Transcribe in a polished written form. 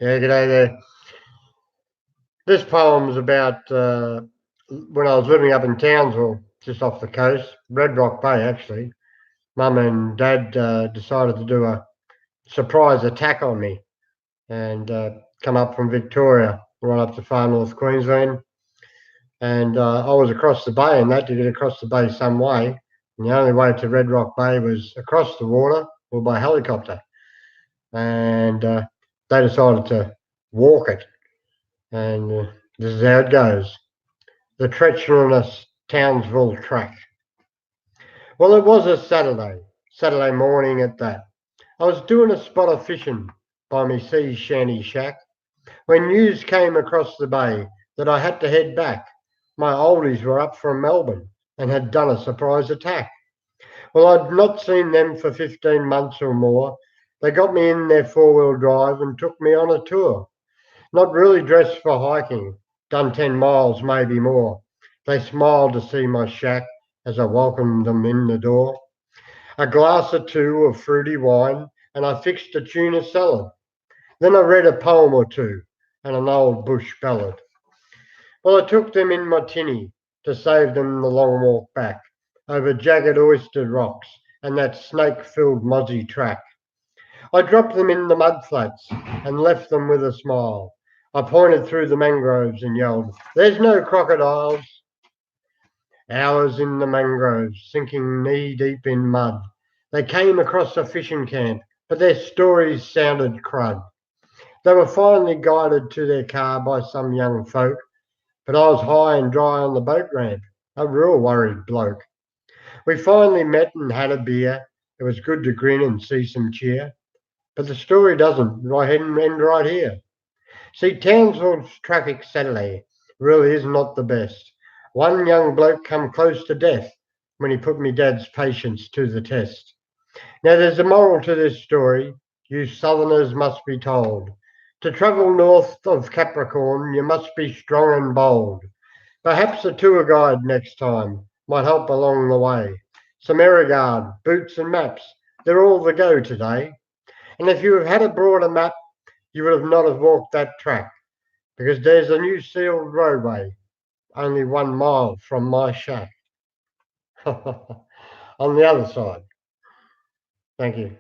Yeah, g'day there. This poem's about when I was living up in Townsville, just off the coast, Red Rock Bay actually. Mum and Dad decided to do a surprise attack on me and come up from Victoria, right up to far north Queensland. And I was across the bay and that to get across the bay some way. And the only way to Red Rock Bay was across the water or by helicopter. And they decided to walk it. And this is how it goes. The Treacherousness Townsville track. Well, it was a Saturday morning at that. I was doing a spot of fishing by me sea shanty shack when news came across the bay that I had to head back. My oldies were up from Melbourne and had done a surprise attack. Well, I'd not seen them for 15 months or more. They got me in their four-wheel drive and took me on a tour. Not really dressed for hiking, done 10 miles, maybe more. They smiled to see my shack as I welcomed them in the door. A glass or two of fruity wine, and I fixed a tuna salad. Then I read a poem or two and an old bush ballad. Well, I took them in my tinny to save them the long walk back over jagged oyster rocks and that snake-filled mozzie track. I dropped them in the mud flats and left them with a smile. I pointed through the mangroves and yelled, "There's no crocodiles." Hours in the mangroves, sinking knee deep in mud. They came across a fishing camp, but their stories sounded crud. They were finally guided to their car by some young folk, but I was high and dry on the boat ramp, a real worried bloke. We finally met and had a beer. It was good to grin and see some cheer. But the story doesn't end right here. See, Townsville's traffic Saturday really is not the best. One young bloke come close to death when he put me dad's patience to the test. Now there's a moral to this story, you southerners must be told. To travel north of Capricorn, you must be strong and bold. Perhaps a tour guide next time might help along the way. Some Erigard, boots and maps, they're all the go today. And if you have had a broader map, you would have not have walked that track because there's a new sealed roadway only 1 mile from my shack on the other side. Thank you.